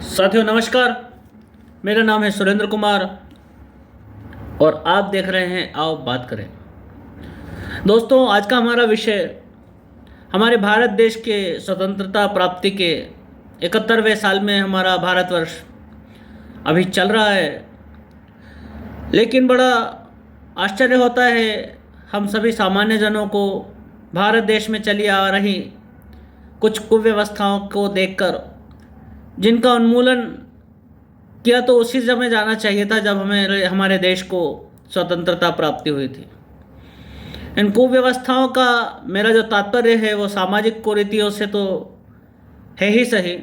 साथियों नमस्कार। मेरा नाम है सुरेंद्र कुमार और आप देख रहे हैं आओ बात करें। दोस्तों, आज का हमारा विषय हमारे भारत देश के स्वतंत्रता प्राप्ति के 71वें साल में हमारा भारतवर्ष अभी चल रहा है। लेकिन बड़ा आश्चर्य होता है हम सभी सामान्य जनों को भारत देश में चली आ रही कुछ कुव्यवस्थाओं को देखकर, जिनका उन्मूलन किया तो उसी समय जाना चाहिए था जब हमारे देश को स्वतंत्रता प्राप्ति हुई थी। इन कुव्यवस्थाओं का मेरा जो तात्पर्य है वो सामाजिक कुरीतियों से तो है ही सही,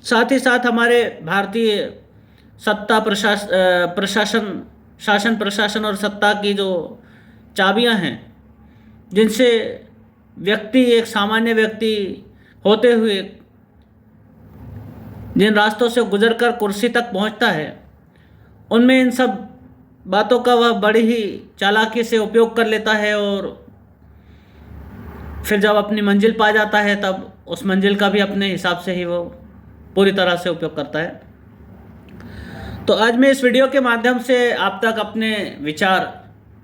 साथ ही साथ हमारे भारतीय सत्ता शासन प्रशासन और सत्ता की जो चाबियां हैं, जिनसे व्यक्ति एक सामान्य व्यक्ति होते हुए जिन रास्तों से गुजरकर कुर्सी तक पहुंचता है, उनमें इन सब बातों का वह बड़ी ही चालाकी से उपयोग कर लेता है और फिर जब अपनी मंजिल पा जाता है तब उस मंजिल का भी अपने हिसाब से ही वो पूरी तरह से उपयोग करता है। तो आज मैं इस वीडियो के माध्यम से आप तक अपने विचार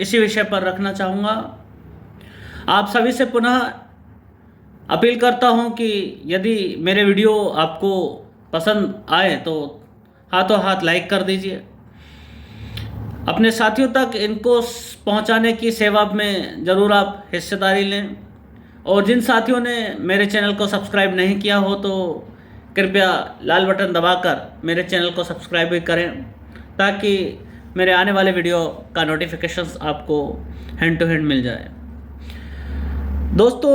इसी विषय पर रखना चाहूँगा। आप सभी से पुनः अपील करता हूँ कि यदि मेरे वीडियो आपको पसंद आए तो हाथों हाथ लाइक कर दीजिए। अपने साथियों तक इनको पहुंचाने की सेवा में ज़रूर आप हिस्सेदारी लें। और जिन साथियों ने मेरे चैनल को सब्सक्राइब नहीं किया हो तो कृपया लाल बटन दबाकर मेरे चैनल को सब्सक्राइब भी करें, ताकि मेरे आने वाले वीडियो का नोटिफिकेशंस आपको हैंड टू हैंड मिल जाए। दोस्तों,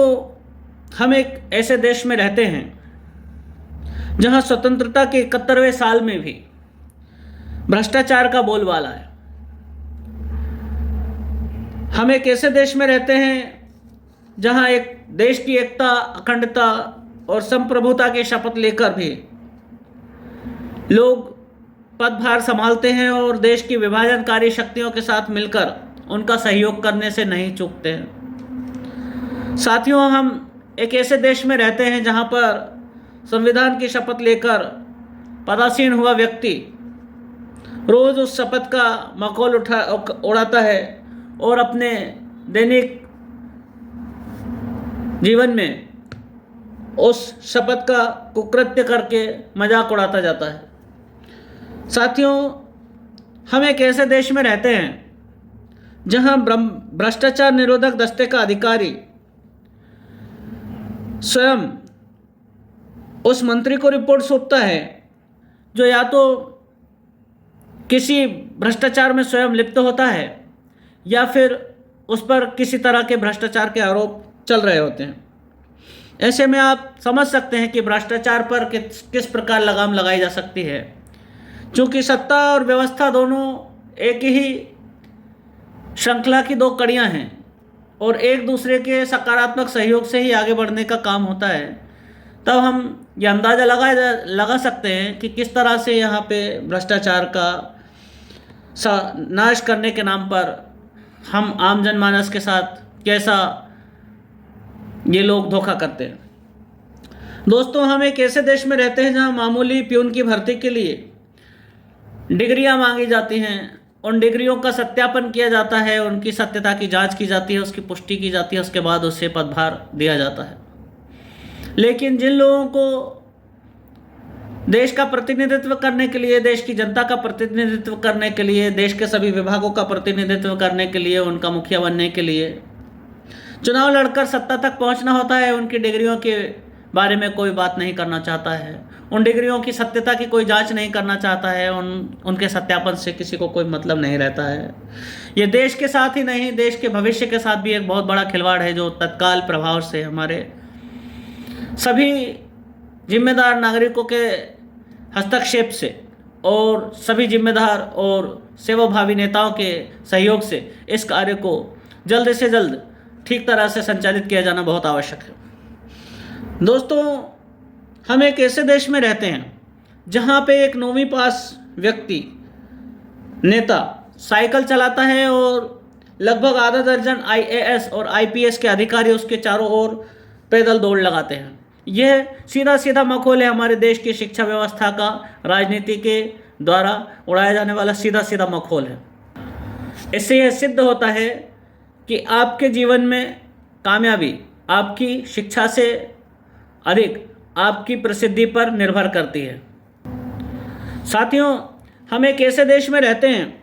हम एक ऐसे देश में रहते हैं जहां स्वतंत्रता के 71वें साल में भी भ्रष्टाचार का बोलबाला है। हम एक ऐसे देश में रहते हैं जहां एक देश की एकता, अखंडता और संप्रभुता की शपथ लेकर भी लोग पदभार संभालते हैं और देश की विभाजनकारी शक्तियों के साथ मिलकर उनका सहयोग करने से नहीं चूकते हैं। साथियों, हम एक ऐसे देश में रहते हैं जहां पर संविधान की शपथ लेकर पदासीन हुआ व्यक्ति रोज उस शपथ का मखौल उड़ाता है और अपने दैनिक जीवन में उस शपथ का कुकृत्य करके मजाक उड़ाता जाता है। साथियों, हम एक ऐसे देश में रहते हैं जहां भ्रष्टाचार निरोधक दस्ते का अधिकारी स्वयं उस मंत्री को रिपोर्ट सौंपता है जो या तो किसी भ्रष्टाचार में स्वयं लिप्त होता है या फिर उस पर किसी तरह के भ्रष्टाचार के आरोप चल रहे होते हैं। ऐसे में आप समझ सकते हैं कि भ्रष्टाचार पर किस प्रकार लगाम लगाई जा सकती है। चूँकि सत्ता और व्यवस्था दोनों एक ही श्रृंखला की दो कड़ियाँ हैं और एक दूसरे के सकारात्मक सहयोग से ही आगे बढ़ने का काम होता है, तब हम ये अंदाज़ा लगा सकते हैं कि किस तरह से यहाँ पे भ्रष्टाचार का नाश करने के नाम पर हम आम जनमानस के साथ कैसा ये लोग धोखा करते हैं। दोस्तों, हम एक ऐसे देश में रहते हैं जहाँ मामूली प्यून की भर्ती के लिए डिग्रियाँ मांगी जाती हैं। उन डिग्रियों का सत्यापन किया जाता है, उनकी सत्यता की जांच की जाती है, उसकी पुष्टि की जाती है, उसके बाद उसे पदभार दिया जाता है। लेकिन जिन लोगों को देश का प्रतिनिधित्व करने के लिए, देश की जनता का प्रतिनिधित्व करने के लिए, देश के सभी विभागों का प्रतिनिधित्व करने के लिए, उनका मुखिया बनने के लिए चुनाव लड़कर सत्ता तक पहुंचना होता है, उनकी डिग्रियों के बारे में कोई बात नहीं करना चाहता है, उन डिग्रियों की सत्यता की कोई जांच नहीं करना चाहता है, उनके सत्यापन से किसी को कोई मतलब नहीं रहता है। ये देश के साथ ही नहीं, देश के भविष्य के साथ भी एक बहुत बड़ा खिलवाड़ है, जो तत्काल प्रभाव से हमारे सभी जिम्मेदार नागरिकों के हस्तक्षेप से और सभी जिम्मेदार और सेवाभावी नेताओं के सहयोग से इस कार्य को जल्द से जल्द ठीक तरह से संचालित किया जाना बहुत आवश्यक है। दोस्तों, हम एक ऐसे देश में रहते हैं जहां पे एक 9वीं पास व्यक्ति नेता साइकिल चलाता है और लगभग आधा दर्जन IAS और IPS के अधिकारी उसके चारों ओर पैदल दौड़ लगाते हैं। यह सीधा सीधा मखौल है हमारे देश की शिक्षा व्यवस्था का, राजनीति के द्वारा उड़ाया जाने वाला सीधा सीधा मखौल है। इससे यह सिद्ध होता है कि आपके जीवन में कामयाबी आपकी शिक्षा से अधिक आपकी प्रसिद्धि पर निर्भर करती है। साथियों, हम एक ऐसे देश में रहते हैं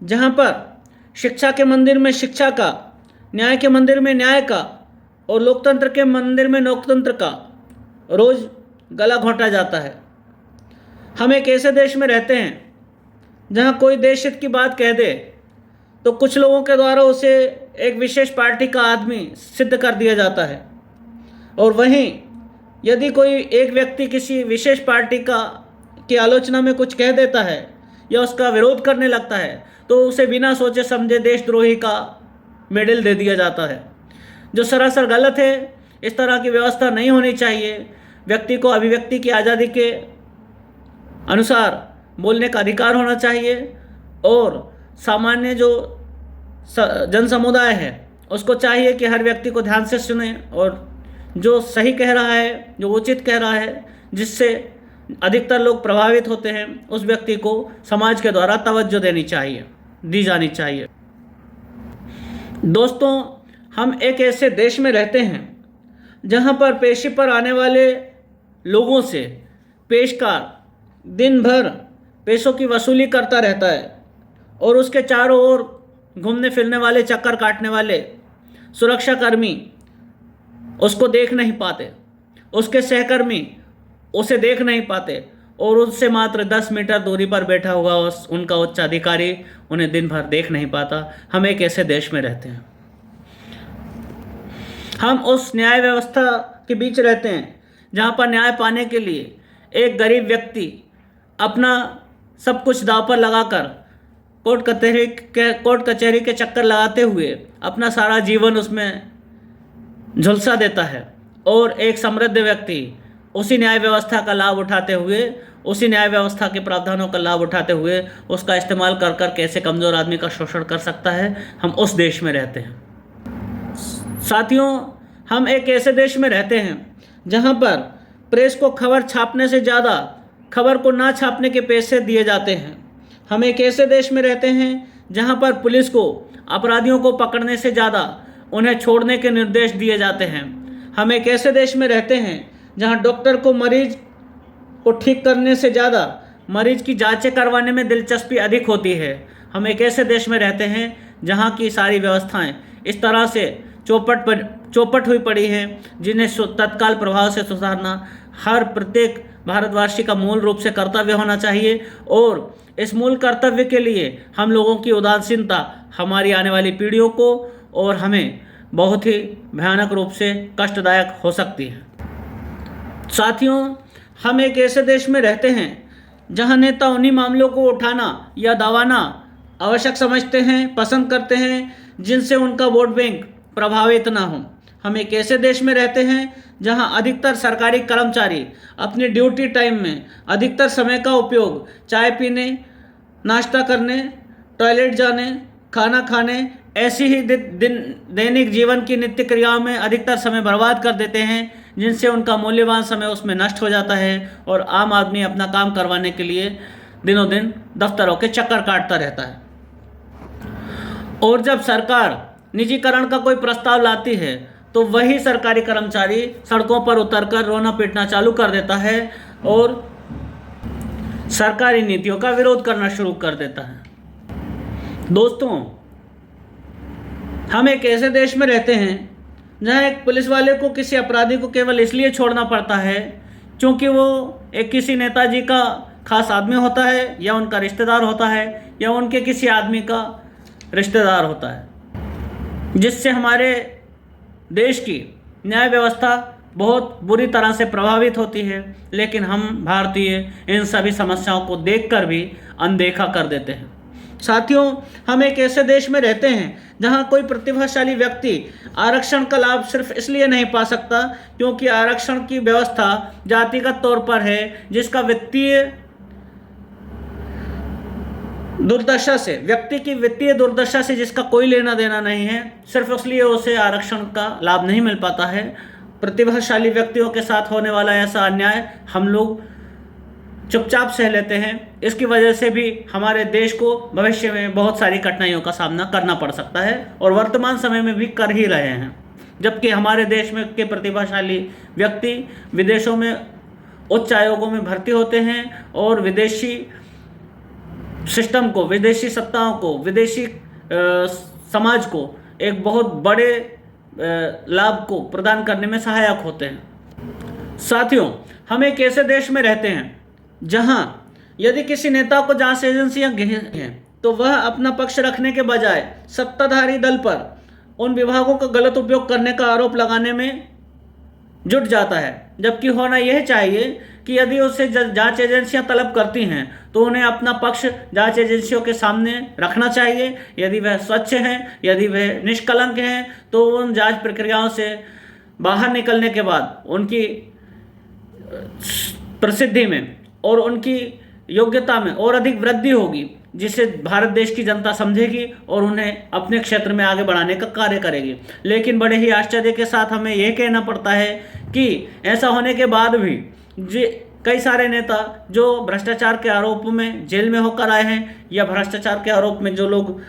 जहाँ पर शिक्षा के मंदिर में शिक्षा का, न्याय के मंदिर में न्याय का और लोकतंत्र के मंदिर में लोकतंत्र का रोज़ गला घोंटा जाता है। हम एक ऐसे देश में रहते हैं जहाँ कोई देश हित की बात कह दे तो कुछ लोगों के द्वारा उसे एक विशेष पार्टी का आदमी सिद्ध कर दिया जाता है, और वहीं यदि कोई एक व्यक्ति किसी विशेष पार्टी की आलोचना में कुछ कह देता है या उसका विरोध करने लगता है तो उसे बिना सोचे समझे देशद्रोही का मेडल दे दिया जाता है, जो सरासर गलत है। इस तरह की व्यवस्था नहीं होनी चाहिए। व्यक्ति को अभिव्यक्ति की आज़ादी के अनुसार बोलने का अधिकार होना चाहिए, और सामान्य जो जन समुदाय है उसको चाहिए कि हर व्यक्ति को ध्यान से सुने और जो सही कह रहा है, जो उचित कह रहा है, जिससे अधिकतर लोग प्रभावित होते हैं, उस व्यक्ति को समाज के द्वारा तवज्जो दी जानी चाहिए। दोस्तों, हम एक ऐसे देश में रहते हैं जहां पर पेशी पर आने वाले लोगों से पेशकार दिन भर पैसों की वसूली करता रहता है, और उसके चारों ओर घूमने फिरने वाले, चक्कर काटने वाले सुरक्षाकर्मी उसको देख नहीं पाते, उसके सहकर्मी उसे देख नहीं पाते, और उससे मात्र 10 मीटर दूरी पर बैठा हुआ उनका उच्च अधिकारी उन्हें दिन भर देख नहीं पाता। हम एक ऐसे देश में रहते हैं। हम उस न्याय व्यवस्था के बीच रहते हैं जहाँ पर न्याय पाने के लिए एक गरीब व्यक्ति अपना सब कुछ दांव पर लगाकर कोर्ट कचहरी के चक्कर लगाते हुए अपना सारा जीवन उसमें झुलसा देता है, और एक समृद्ध व्यक्ति उसी न्याय व्यवस्था का लाभ उठाते हुए, उसी न्याय व्यवस्था के प्रावधानों का लाभ उठाते हुए उसका इस्तेमाल कर कर कैसे कमज़ोर आदमी का शोषण कर सकता है। हम उस देश में रहते हैं। साथियों, हम एक ऐसे देश में रहते हैं जहां पर प्रेस को खबर छापने से ज़्यादा खबर को ना छापने के पैसे दिए जाते हैं। हम एक ऐसे देश में रहते हैं जहां पर पुलिस को अपराधियों को पकड़ने से ज़्यादा उन्हें छोड़ने के निर्देश दिए जाते हैं। हम एक ऐसे देश में रहते हैं जहां डॉक्टर को मरीज को ठीक करने से ज़्यादा मरीज की जांचें करवाने में दिलचस्पी अधिक होती है। हम एक ऐसे देश में रहते हैं जहां की सारी व्यवस्थाएं इस तरह से चौपट हुई पड़ी हैं जिन्हें तत्काल प्रभाव से सुधारना हर प्रत्येक भारतवासी का मूल रूप से कर्तव्य होना चाहिए, और इस मूल कर्तव्य के लिए हम लोगों की उदासीनता हमारी आने वाली पीढ़ियों को और हमें बहुत ही भयानक रूप से कष्टदायक हो सकती है। साथियों, हम एक ऐसे देश में रहते हैं जहां नेता उन्हीं मामलों को उठाना या दबाना आवश्यक समझते हैं, पसंद करते हैं जिनसे उनका वोट बैंक प्रभावित ना हो। हम एक ऐसे देश में रहते हैं जहां अधिकतर सरकारी कर्मचारी अपनी ड्यूटी टाइम में अधिकतर समय का उपयोग चाय पीने, नाश्ता करने, टॉयलेट जाने, खाना खाने, ऐसी ही दैनिक जीवन की नित्य क्रियाओं में अधिकतर समय बर्बाद कर देते हैं, जिनसे उनका मूल्यवान समय उसमें नष्ट हो जाता है और आम आदमी अपना काम करवाने के लिए दिनों दिन दफ्तरों के चक्कर काटता रहता है। और जब सरकार निजीकरण का कोई प्रस्ताव लाती है तो वही सरकारी कर्मचारी सड़कों पर उतरकर रोना पीटना चालू कर देता है और सरकारी नीतियों का विरोध करना शुरू कर देता है। दोस्तों, हम एक ऐसे देश में रहते हैं जहां एक पुलिस वाले को किसी अपराधी को केवल इसलिए छोड़ना पड़ता है क्योंकि वो एक किसी नेताजी का खास आदमी होता है या उनका रिश्तेदार होता है या उनके किसी आदमी का रिश्तेदार होता है, जिससे हमारे देश की न्याय व्यवस्था बहुत बुरी तरह से प्रभावित होती है। लेकिन हम भारतीय इन सभी समस्याओं को देखकर भी अनदेखा कर देते हैं। साथियों, हम एक ऐसे देश में रहते हैं जहां कोई प्रतिभाशाली व्यक्ति आरक्षण का लाभ सिर्फ इसलिए नहीं पा सकता क्योंकि आरक्षण की व्यवस्था जातिगत तौर पर है, जिसका व्यक्ति की वित्तीय दुर्दशा से जिसका कोई लेना देना नहीं है, सिर्फ इसलिए उसे आरक्षण का लाभ नहीं मिल पाता है प्रतिभाशाली व्यक्तियों के साथ होने वाला ऐसा अन्याय हम लोग चुपचाप सह लेते हैं। इसकी वजह से भी हमारे देश को भविष्य में बहुत सारी कठिनाइयों का सामना करना पड़ सकता है और वर्तमान समय में भी कर ही रहे हैं। जबकि हमारे देश में के प्रतिभाशाली व्यक्ति विदेशों में उच्च आयोगों में भर्ती होते हैं और विदेशी सिस्टम को, विदेशी सत्ताओं को, विदेशी समाज को एक बहुत बड़े लाभ को प्रदान करने में सहायक होते हैं। साथियों, हम एक ऐसे देश में रहते हैं जहां यदि किसी नेता को जांच एजेंसियां हैं तो वह अपना पक्ष रखने के बजाय सत्ताधारी दल पर उन विभागों का गलत उपयोग करने का आरोप लगाने में जुट जाता है। जबकि होना यह चाहिए कि यदि उससे जांच एजेंसियां तलब करती हैं तो उन्हें अपना पक्ष जांच एजेंसियों के सामने रखना चाहिए। यदि वह स्वच्छ हैं, यदि वह निष्कलंक हैं, तो उन जांच प्रक्रियाओं से बाहर निकलने के बाद उनकी प्रसिद्धि में और उनकी योग्यता में और अधिक वृद्धि होगी, जिसे भारत देश की जनता समझेगी और उन्हें अपने क्षेत्र में आगे बढ़ाने का कार्य करेगी। लेकिन बड़े ही आश्चर्य के साथ हमें यह कहना पड़ता है कि ऐसा होने के बाद भी कई सारे नेता जो भ्रष्टाचार के आरोप में जेल में होकर आए हैं या भ्रष्टाचार के आरोप में जो लोग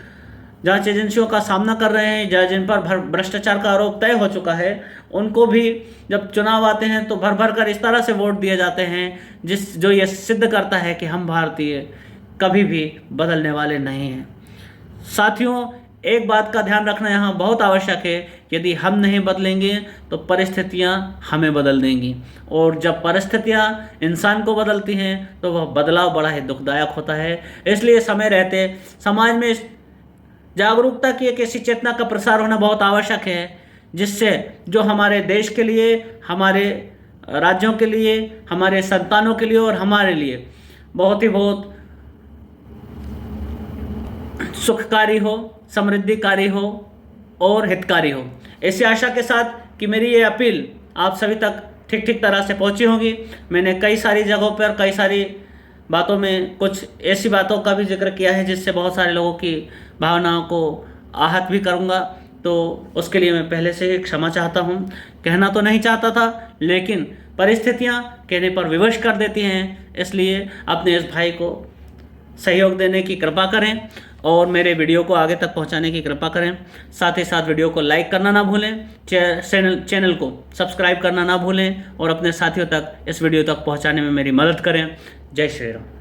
जांच एजेंसियों का सामना कर रहे हैं या जिन पर भ्रष्टाचार का आरोप तय हो चुका है, उनको भी जब चुनाव आते हैं तो भर भर कर इस तरह से वोट दिए जाते हैं जो ये सिद्ध करता है कि हम भारतीय कभी भी बदलने वाले नहीं हैं। साथियों, एक बात का ध्यान रखना यहाँ बहुत आवश्यक है, यदि हम नहीं बदलेंगे तो परिस्थितियाँ हमें बदल देंगी और जब परिस्थितियाँ इंसान को बदलती हैं तो वह बदलाव बड़ा ही दुखदायक होता है। इसलिए समय रहते समाज में जागरूकता की एक ऐसी चेतना का प्रसार होना बहुत आवश्यक है जिससे जो हमारे देश के लिए, हमारे राज्यों के लिए, हमारे संतानों के लिए और हमारे लिए बहुत सुखकारी हो, समृद्धिकारी हो और हितकारी हो। ऐसी आशा के साथ कि मेरी ये अपील आप सभी तक ठीक तरह से पहुंची होगी। मैंने कई सारी जगहों पर कई सारी बातों में कुछ ऐसी बातों का भी जिक्र किया है जिससे बहुत सारे लोगों की भावनाओं को आहत भी करूंगा, तो उसके लिए मैं पहले से ही क्षमा चाहता हूं। कहना तो नहीं चाहता था, लेकिन परिस्थितियां कहने पर विवश कर देती हैं। इसलिए अपने इस भाई को सहयोग देने की कृपा करें और मेरे वीडियो को आगे तक पहुंचाने की कृपा करें। साथ ही साथ वीडियो को लाइक करना ना भूलें, चैनल को सब्सक्राइब करना ना भूलें और अपने साथियों तक इस वीडियो तक पहुंचाने में मेरी मदद करें। जय श्री राम।